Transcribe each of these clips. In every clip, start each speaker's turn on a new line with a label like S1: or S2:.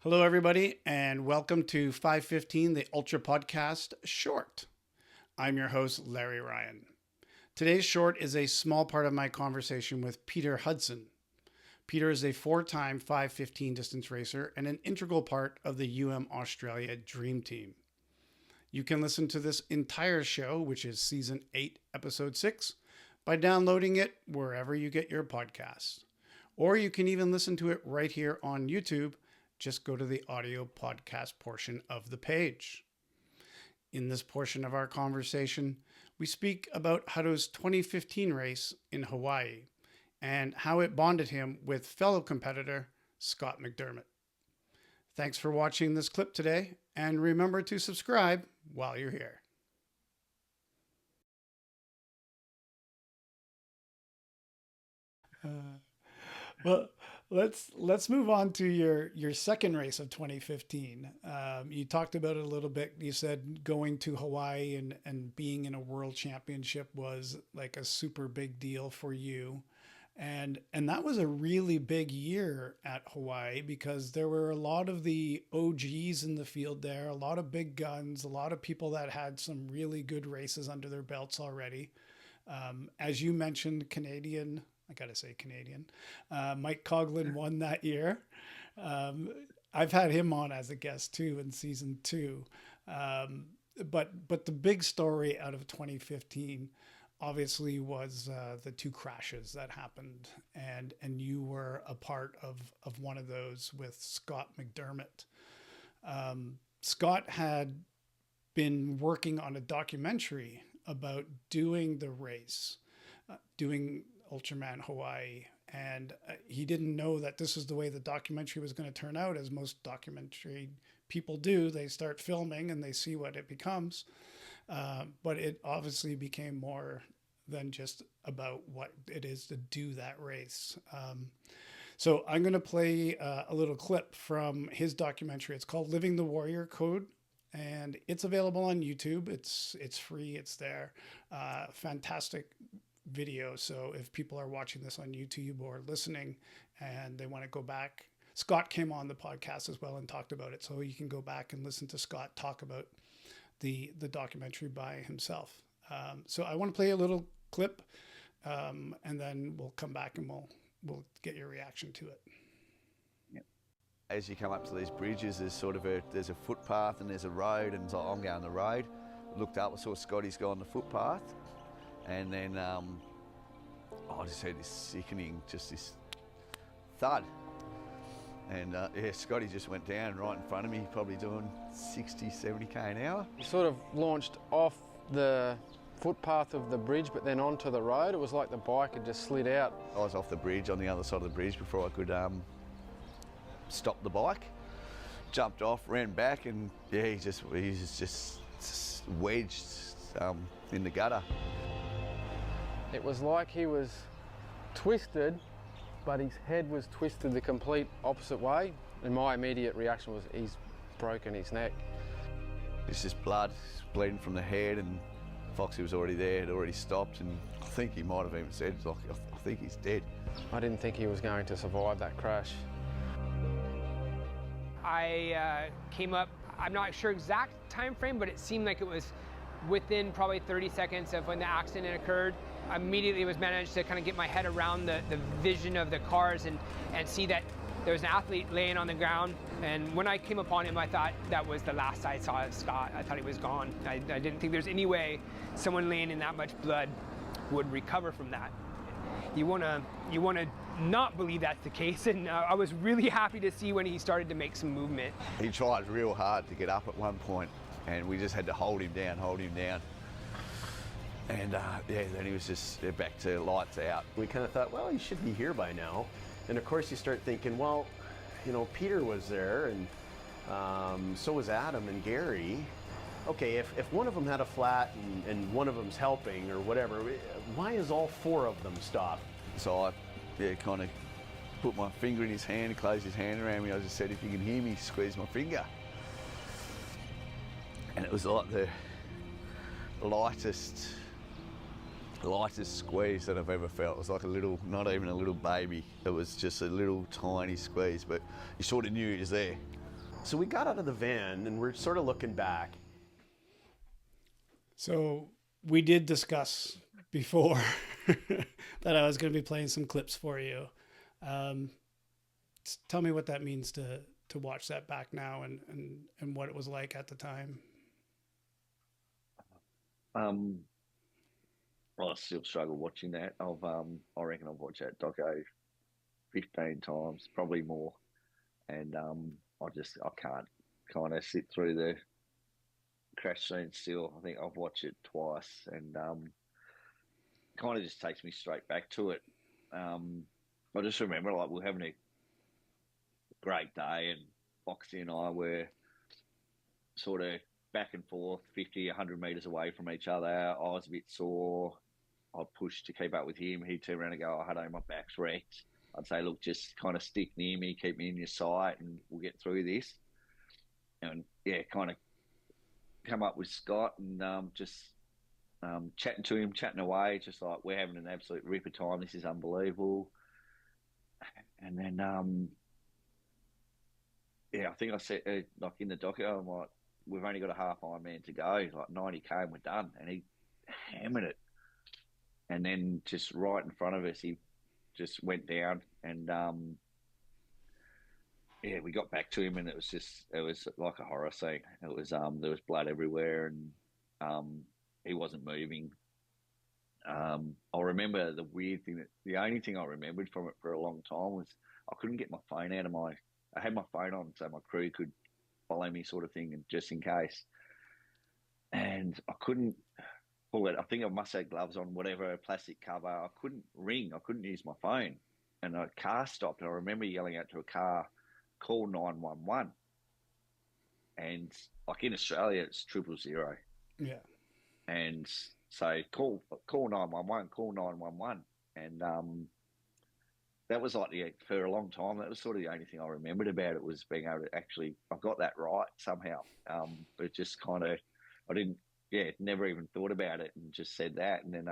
S1: Hello, everybody, and welcome to 515, the Ultra Podcast Short. I'm your host, Larry Ryan. Today's short is a small part of my conversation with Peter Hudson. Peter is a four-time 515 distance racer and an integral part of the Australia Dream Team. You can listen to this entire show, which is Season 8, Episode 6, by downloading it wherever you get your podcasts. Or you can even listen to it right here on YouTube. Just go to the audio podcast portion of the page. In this portion of our conversation, we speak about Huddo's 2015 race in Hawaii and how it bonded him with fellow competitor Scott McDermott. Thanks for watching this clip today, and remember to subscribe while you're here. Well, let's move on to your second race of 2015. You talked about it a little bit. You said going to Hawaii and being in a world championship was like a super big deal for you. And that was a really big year at Hawaii because there were a lot of the OGs in the field there, a lot of big guns, a lot of people that had some really good races under their belts already. As you mentioned, Canadian, Mike Coughlin won that year. I've had him on as a guest too in season 2. But the big story out of 2015 obviously was the two crashes that happened, and you were a part of one of those with Scott McDermott. Scott had been working on a documentary about doing the race, doing Ultraman Hawaii, and he didn't know that this is the way the documentary was going to turn out. As most documentary people do, they start filming and they see what it becomes, but it obviously became more than just about what it is to do that race. So I'm going to play a little clip from his documentary. It's called Living the Warrior Code, and it's available on YouTube. It's free. It's there. Fantastic video. So if people are watching this on YouTube or listening and they want to go back, Scott came on the podcast as well and talked about it. So you can go back and listen to Scott talk about the documentary by himself. So I want to play a little clip, and then we'll come back and we'll get your reaction to it.
S2: As you come up to these bridges, there's a footpath and there's a road, and so I'm going the road. Looked up, I saw Scotty's go on the footpath. And then I just heard this sickening, just this thud. And Scotty just went down right in front of me, probably doing 60, 70k an hour.
S3: He sort of launched off the footpath of the bridge, but then onto the road. It was like the bike had just slid out.
S2: I was off the bridge, on the other side of the bridge, before I could stop the bike. Jumped off, ran back, and yeah, he was just wedged in the gutter.
S3: It was like he was twisted, but his head was twisted the complete opposite way. And my immediate reaction was, he's broken his neck.
S2: It's just blood bleeding from the head, and Foxy was already there, had already stopped, and I think he might have even said, like, I think he's dead.
S3: I didn't think he was going to survive that crash.
S4: I came up, I'm not sure exact time frame, but it seemed like it was within probably 30 seconds of when the accident occurred. I immediately managed to kind of get my head around the vision of the cars and see that there was an athlete laying on the ground. And when I came upon him, I thought that was the last I saw of Scott. I thought he was gone. I didn't think there's any way someone laying in that much blood would recover from that. You wanna not believe that's the case, and I was really happy to see when he started to make some movement.
S2: He tried real hard to get up at one point, and we just had to hold him down. And then he was just back to lights out.
S5: We kind of thought, well, he should be here by now. And of course you start thinking, well, you know, Peter was there, and so was Adam and Gary. Okay, if one of them had a flat and one of them's helping or whatever, why is all four of them stopped?
S2: So I kind of put my finger in his hand, closed his hand around me. I just said, if you can hear me, squeeze my finger. And it was like the lightest squeeze that I've ever felt. It was like a little, not even a little baby. It was just a little tiny squeeze, but you sort of knew he was there.
S5: So we got out of the van and we're sort of looking back.
S1: So we did discuss before that I was going to be playing some clips for you. Tell me what that means to watch that back now and what it was like at the time.
S6: I still struggle watching that. I reckon I've watched that doco 15 times, probably more, and I can't kind of sit through the crash scene still. I think I've watched it twice, and kind of just takes me straight back to it. I just remember like we were having a great day, and Foxy and I were sort of back and forth, 50, 100 metres away from each other. I was a bit sore. I'd push to keep up with him. He'd turn around and go, "Oh, Huddo, my back's wrecked." I'd say, "Look, just kind of stick near me, keep me in your sight, and we'll get through this." And yeah, kind of come up with Scott and just chatting to him, chatting away, just like we're having an absolute ripper time. This is unbelievable. And then, yeah, I think I said, like in the doco, I'm like, we've only got a half Ironman to go, like 90K and we're done. And he hammered it. And then just right in front of us, he just went down and, yeah, we got back to him and it was like a horror scene. It was, there was blood everywhere and he wasn't moving. I remember the weird thing the only thing I remembered from it for a long time was I couldn't get my phone out of I had my phone on so my crew could follow me sort of thing and just in case. And I couldn't pull it. I think I must have gloves on, whatever, plastic cover. I couldn't ring. I couldn't use my phone. And a car stopped. And I remember yelling out to a car, "Call 911." And like in Australia, it's 000.
S1: Yeah.
S6: And so call 911, call 911. And that was like for a long time, that was sort of the only thing I remembered about it was being able to actually, I got that right somehow. But just kind of, I didn't, never even thought about it and just said that. And then,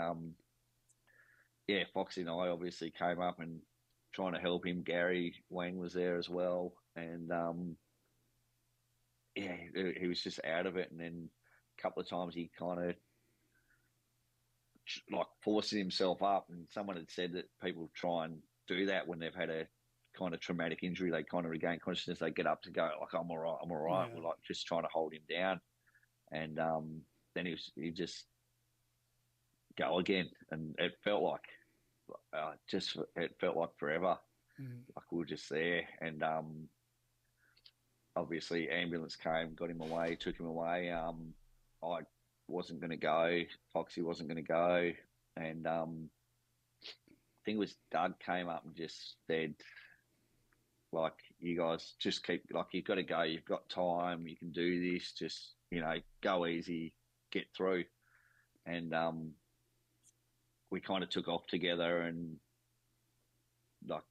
S6: Foxy and I obviously came up and trying to help him. Gary Wang was there as well. And, he was just out of it. And then a couple of times he kind of like forcing himself up. And someone had said that people try and do that when they've had a kind of traumatic injury. They kind of regain consciousness. They get up to go like, I'm all right. Yeah. We're like just trying to hold him down. And then he just go again. And it felt like, it felt like forever. Like we were just there. And obviously ambulance came, got him away, took him away. I wasn't going to go. Foxy wasn't going to go. And I think it was Doug came up and just said, like, you guys just keep, like, you've got to go. You've got time. You can do this. Just, go easy, get through. And we kind of took off together and, like,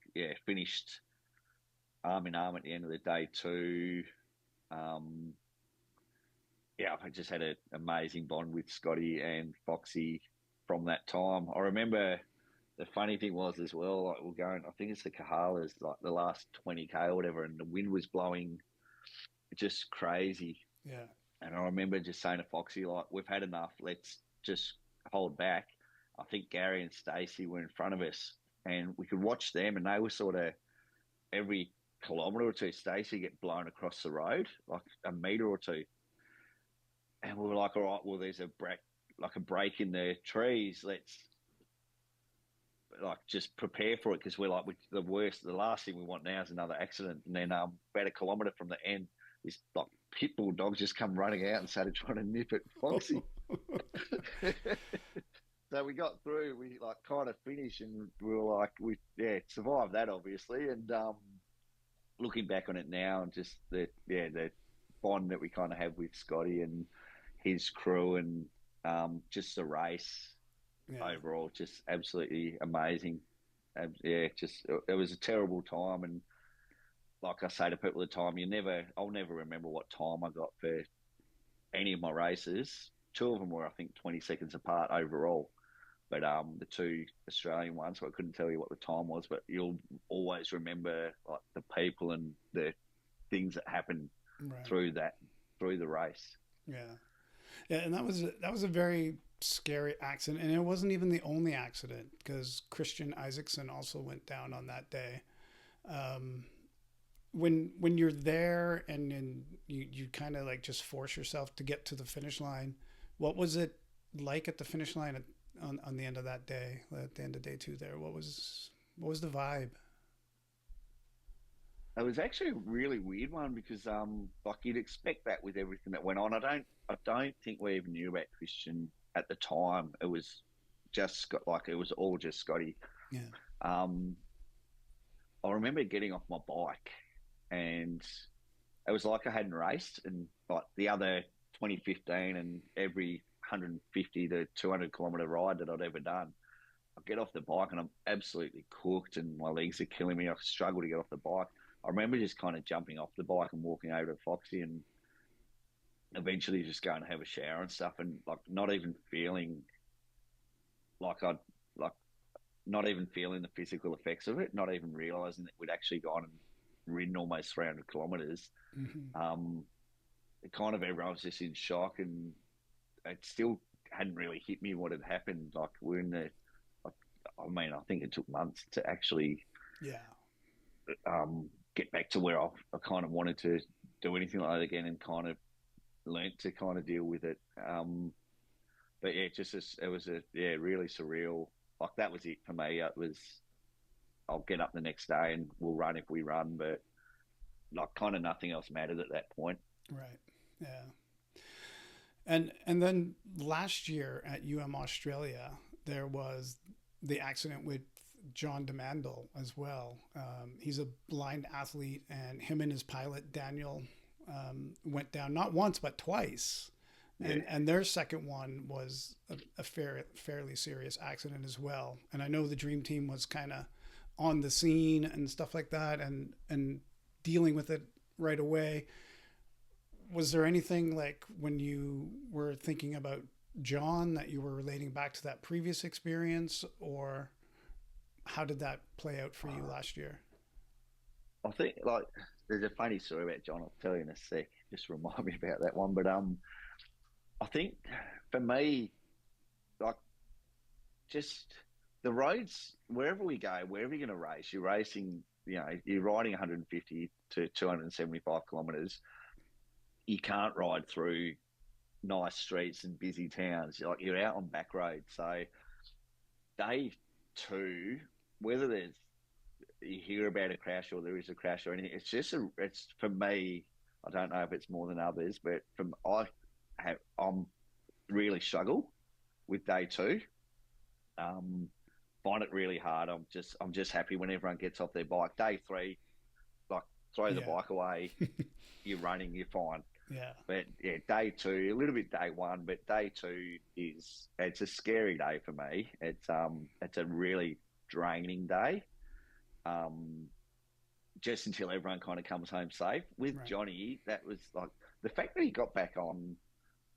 S6: finished arm in arm at the end of the day too. I just had an amazing bond with Scotty and Foxy from that time. I remember the funny thing was as well, like we're going, I think it's the Kahalas, like the last 20K or whatever, and the wind was blowing just crazy.
S1: Yeah.
S6: And I remember just saying to Foxy, like, we've had enough, let's just hold back. I think Gary and Stacey were in front of us and we could watch them and they were sort of every kilometre or two, Stacey get blown across the road, like a metre or two. And we were like, all right, well, there's a break in the trees. Let's like just prepare for it because we're like, the last thing we want now is another accident. And then about a kilometre from the end, this like pit bull dog just come running out and started trying to nip at Foxy. So we got through, we like kind of finished and we were like, we survived that obviously. And looking back on it now and just the bond that we kind of have with Scotty and his crew and just the race overall, just absolutely amazing. It was a terrible time. And like I say to people at the time, I'll never remember what time I got for any of my races. Two of them were, I think, 20 seconds apart overall. But the two Australian ones, so I couldn't tell you what the time was, but you'll always remember like the people and the things that happened
S1: Right.
S6: through the race.
S1: Yeah. Yeah, and that was a very scary accident, and it wasn't even the only accident, because Christian Isaacson also went down on that day. When you're there and you kind of like just force yourself to get to the finish line, what was it like at the finish line on the end of that day, at the end of day 2 there? What was the vibe?
S6: It was actually a really weird one because like you'd expect that with everything that went on. I don't think we even knew about Christian at the time. It was just it was all just Scotty.
S1: Yeah.
S6: I remember getting off my bike, and it was like I hadn't raced, and like the other 2015 and every 150 to 200 kilometer ride that I'd ever done, I get off the bike and I'm absolutely cooked, and my legs are killing me. I struggle to get off the bike. I remember just kind of jumping off the bike and walking over to Foxy, and eventually just going to have a shower and stuff, and like not even feeling not even feeling the physical effects of it, not even realizing that we'd actually gone and ridden almost 300 kilometers.
S1: Mm-hmm.
S6: It kind of, everyone was just in shock, and it still hadn't really hit me what had happened. Like we're in the, I mean, I think it took months to actually, get back to where I kind of wanted to do anything like that again, and kind of learnt to kind of deal with it. But yeah, it was really surreal. Like that was it for me. It was, I'll get up the next day and we'll run if we run, but like kind of nothing else mattered at that point.
S1: Right. Yeah. And then last year at Australia, there was the accident with John DeMandel as well. He's a blind athlete, and him and his pilot Daniel went down not once but twice. And their second one was a fairly serious accident as well. And I know the Dream Team was kind of on the scene and stuff like that, and dealing with it right away. Was there anything like when you were thinking about John that you were relating back to that previous experience, or how did that play out for you last year?
S6: I think like there's a funny story about John. I'll tell you in a sec. Just remind me about that one. But I think for me, like just the roads, wherever we go, wherever you're going to race, you're racing, you're riding 150 to 275 kilometres. You can't ride through nice streets and busy towns. You're out on back roads. So day 2, whether you hear about a crash or there is a crash or anything, it's for me, I don't know if it's more than others, but I'm really struggle with day 2. Find it really hard. I'm just happy when everyone gets off their bike. Day 3, like throw the bike away, you're running, you're fine.
S1: Yeah.
S6: But yeah, day 2, a little bit day 1, but day 2 it's a scary day for me. It's a really draining day. Just until everyone kind of comes home safe. With
S1: Right.
S6: Johnny, that was like the fact that he got back on.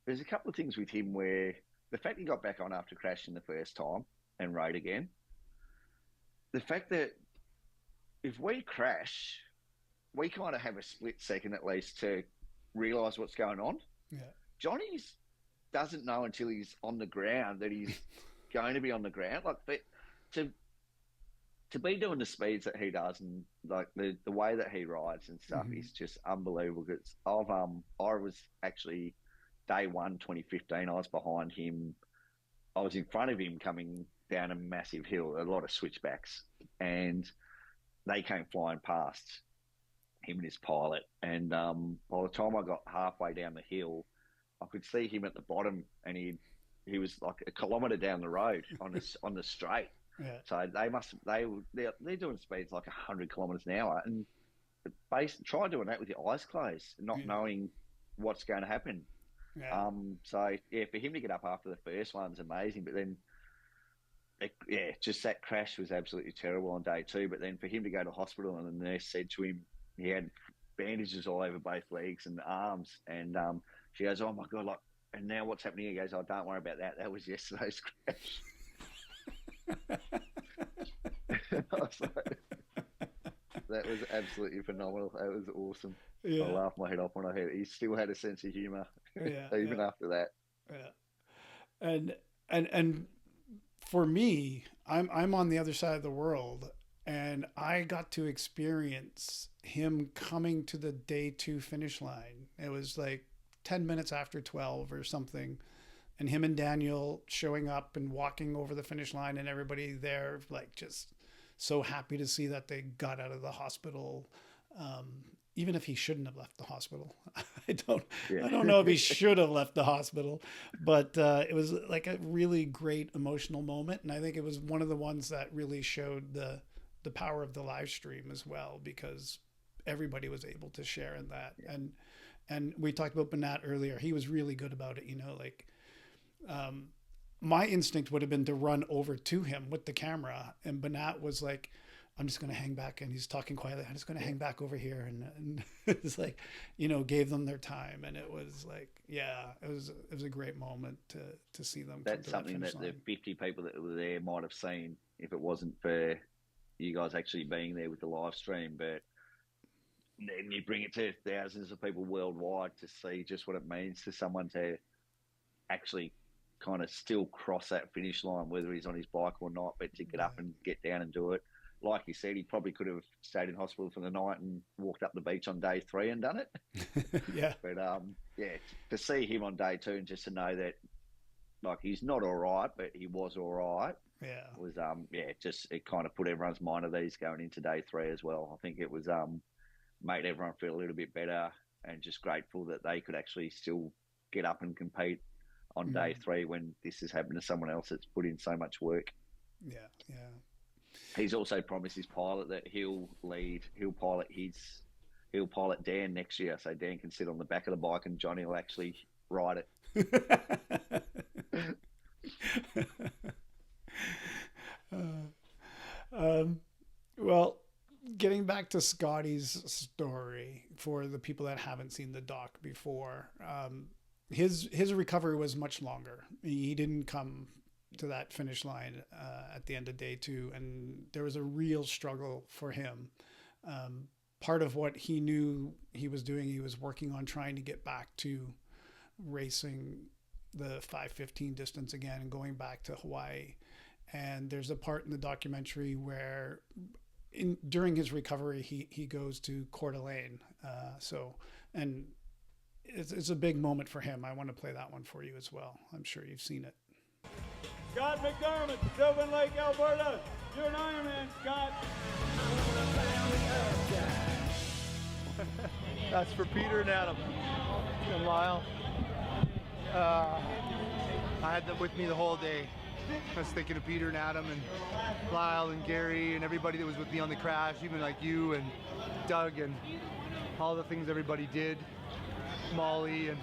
S6: There's a couple of things with him where the fact he got back on after crashing the first time and rode again. The fact that if we crash, we kind of have a split second at least to realise what's going on.
S1: Yeah.
S6: Johnny's doesn't know until he's on the ground that he's going to be on the ground. Like, but to be doing the speeds that he does, and like the way that he rides and stuff, is just unbelievable. Because I was actually day 1, 2015. I was behind him. I was in front of him coming down a massive hill, a lot of switchbacks, and they came flying past him and his pilot. And by the time I got halfway down the hill, I could see him at the bottom, and he was like a kilometre down the road on the straight.
S1: Yeah.
S6: So they're doing speeds like 100 kilometres an hour, and try doing that with your eyes closed, not knowing what's going to happen.
S1: Yeah.
S6: So yeah, for him to get up after the first one's amazing, but then just that crash was absolutely terrible on day 2. But then for him to go to hospital, and the nurse said to him he had bandages all over both legs and arms, and she goes, "Oh my God, like, and now what's happening?" He goes, "Oh, don't worry about that. That was yesterday's crash." I was like, That was absolutely phenomenal. That was awesome.
S1: Yeah.
S6: I laughed my head off when I heard it. He still had a sense of humour,
S1: Yeah,
S6: even after that.
S1: Yeah. And for me, I'm on the other side of the world, and I got to experience him coming to the day 2 finish line. It was like 10 minutes after 12 or something, and him and Daniel showing up and walking over the finish line, and everybody there like just so happy to see that they got out of the hospital. Even if he shouldn't have left the hospital, I don't know if he should have left the hospital, but it was like a really great emotional moment. And I think it was one of the ones that really showed the power of the live stream as well, because everybody was able to share in that. Yeah. And we talked about Banat earlier. He was really good about it. Like, my instinct would have been to run over to him with the camera, and Banat was like, I'm just going to hang back, and he's talking quietly. I'm just going to hang back over here. And it's like, gave them their time. And it was like, yeah, it was a great moment to see them.
S6: That's something that the 50 people that were there might have seen if it wasn't for you guys actually being there with the live stream. But then you bring it to thousands of people worldwide to see just what it means to someone to actually kind of still cross that finish line, whether he's on his bike or not, but to get up and get down and do it. Like you said, he probably could have stayed in hospital for the night and walked up the beach on day 3 and done it.
S1: Yeah.
S6: But to see him on day 2 and just to know that, like, he's not all right, but he was all right.
S1: Yeah.
S6: Was just it kind of put everyone's mind at ease going into day 3 as well. I think it was made everyone feel a little bit better, and just grateful that they could actually still get up and compete on day 3 when this has happened to someone else that's put in so much work.
S1: Yeah, yeah.
S6: He's also promised his pilot that he'll pilot Dan next year, so Dan can sit on the back of the bike and Johnny will actually ride it.
S1: Well, getting back to Scotty's story, for the people that haven't seen the doc before, his recovery was much longer. He didn't come to that finish line at the end of day 2, and there was a real struggle for him. Part of what he knew he was doing, he was working on trying to get back to racing the 5:15 distance again and going back to Hawaii. And there's a part in the documentary where during his recovery, he goes to Coeur d'Alene. And it's a big moment for him. I want to play that one for you as well. I'm sure you've seen it.
S7: Scott McDermott, Sylvan Lake, Alberta. You're an Ironman, Scott.
S8: That's for Peter and Adam and Lyle. I had them with me the whole day. I was thinking of Peter and Adam and Lyle and Gary and everybody that was with me on the crash, even like you and Doug and all the things everybody did. Molly and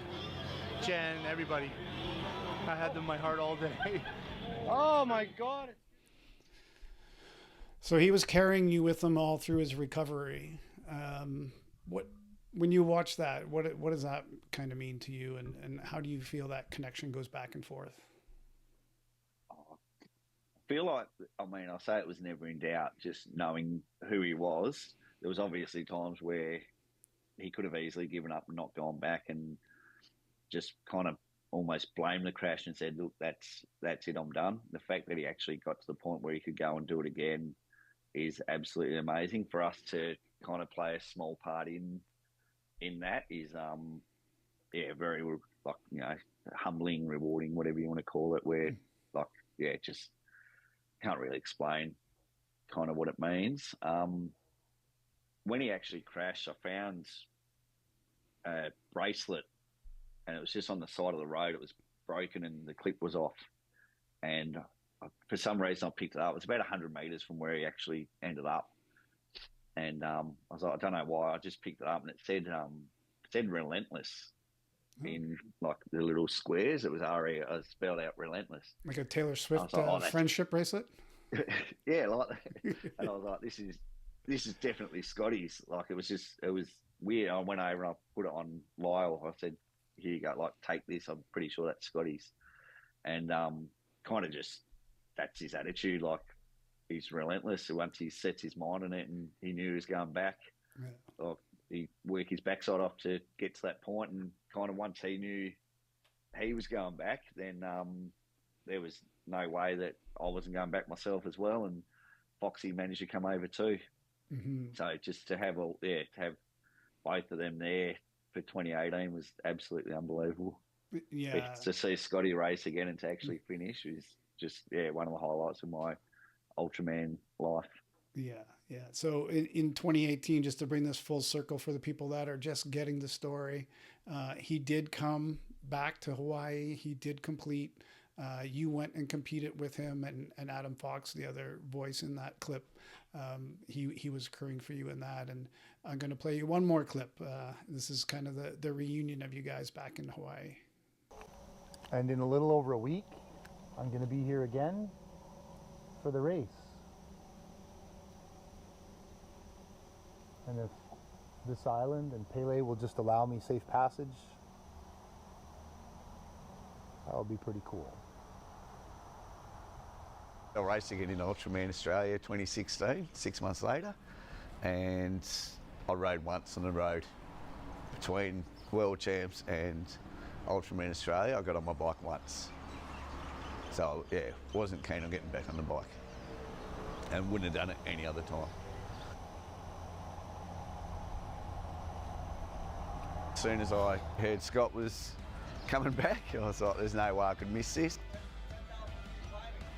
S8: Jen, everybody. I had them in my heart all day. Oh my God.
S1: So he was carrying you with him all through his recovery. When you watch that, what does that kind of mean to you, and how do you feel that connection goes back and forth?
S6: I feel like, I say it was never in doubt, just knowing who he was. There was obviously times where he could have easily given up and not gone back and just kind of almost blamed the crash and said, look, that's it, I'm done. The fact that he actually got to the point where he could go and do it again is absolutely amazing. For us to kind of play a small part in that is, very, like, humbling, rewarding, whatever you want to call it, where, just can't really explain kind of what it means. When he actually crashed, I found a bracelet, and it was just on the side of the road. It was broken and the clip was off. And for some reason, I picked it up. It was about 100 metres from where he actually ended up. And I was like, I don't know why. I just picked it up, and it said Relentless in like the little squares. It was I spelled out Relentless.
S1: Like a Taylor Swift friendship bracelet?
S6: Yeah, like that. And I was like, this is definitely Scotty's. Like, it was weird. I went over and I put it on Lyle. I said, here you go, like, take this. I'm pretty sure that's Scotty's. And kind of just, that's his attitude. Like, he's relentless. So once he sets his mind on it and he knew he was going back, he worked his backside off to get to that point. And kind of once he knew he was going back, then there was no way that I wasn't going back myself as well. And Foxy managed to come over too.
S1: Mm-hmm.
S6: So just to have to have both of them there for 2018 was absolutely unbelievable.
S1: Yeah.
S6: To see Scotty race again and to actually finish was just one of the highlights of my Ultraman life.
S1: Yeah. So in 2018, just to bring this full circle for the people that are just getting the story, he did come back to Hawaii. He did complete. You went and competed with him and Adam Fox, the other voice in that clip. He was crewing for you in that. And I'm going to play you one more clip. This is kind of the reunion of you guys back in Hawaii.
S8: And in a little over a week, I'm going to be here again for the race. And if this island and Pele will just allow me safe passage, that'll be pretty cool.
S2: I raced again in Ultraman Australia 2016, 6 months later, and I rode once on the road between World Champs and Ultraman Australia. I got on my bike once. So wasn't keen on getting back on the bike and wouldn't have done it any other time. As soon as I heard Scott was coming back, I was like, there's no way I could miss this.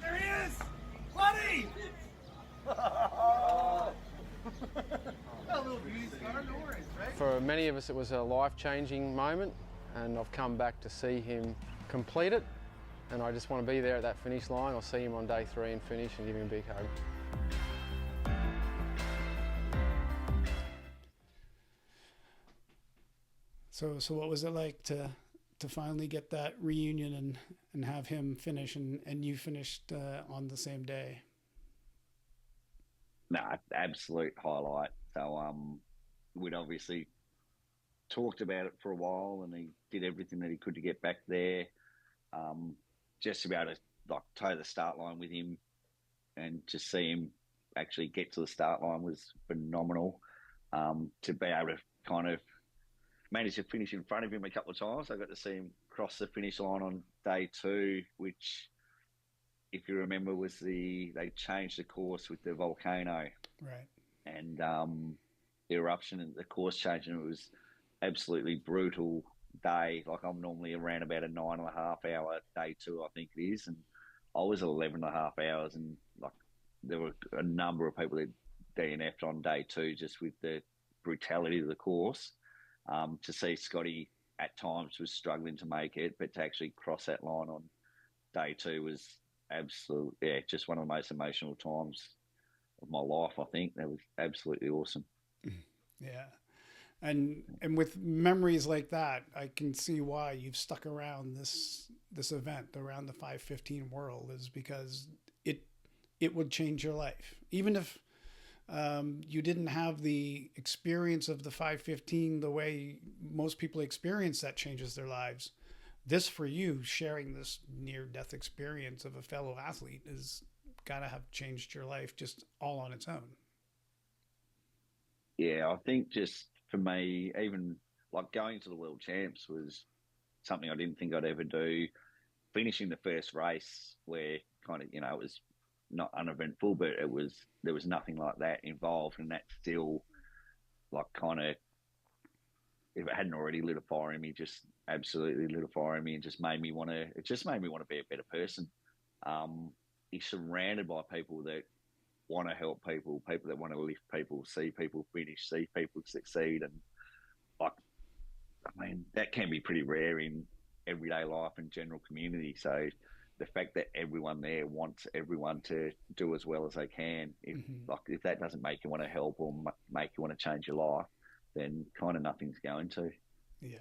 S7: There he is! Buddy!
S3: For many of us, it was a life-changing moment, and I've come back to see him complete it, and I just want to be there at that finish line. I'll see him on day 3 and finish and give him a big hug.
S1: So what was it like to finally get that reunion and have him finish and you finished on the same day?
S6: Nah, absolute highlight. So we'd obviously talked about it for a while, and he did everything that he could to get back there. Just to be able to toe the start line with him and to see him actually get to the start line was phenomenal. To be able to kind of manage to finish in front of him a couple of times. I got to see him cross the finish line on day 2, which, if you remember, was they changed the course with the volcano.
S1: Right.
S6: And the eruption and the course change, and it was absolutely brutal day. Like, I'm normally around about a 9.5 hour day 2, I think it is, and I was 11.5 hours, and like there were a number of people that DNF'd on day 2 just with the brutality of the course. To see Scotty at times was struggling to make it, but to actually cross that line on day 2 was absolutely, just one of the most emotional times of my life. I think that was absolutely awesome.
S1: Yeah. And with memories like that, I can see why you've stuck around this event, around the 515 World, is because it would change your life. Even if you didn't have the experience of the 515 the way most people experience that changes their lives. This, for you, sharing this near-death experience of a fellow athlete is gotta have changed your life just all on its own.
S6: Yeah, I think just for me, even like going to the World Champs was something I didn't think I'd ever do. Finishing the first race where kind of, it was not uneventful, but there was nothing like that involved, and that still like kind of, if it hadn't already lit a fire in me, just absolutely lit a fire in me, and just made me want to be a better person. You're surrounded by people that want to help people that want to lift people, see people finish, see people succeed, and like, I mean, that can be pretty rare in everyday life and general community. So the fact that everyone there wants everyone to do as well as they can, if that doesn't make you want to help or make you want to change your life, then kind of nothing's going to.
S1: Yeah.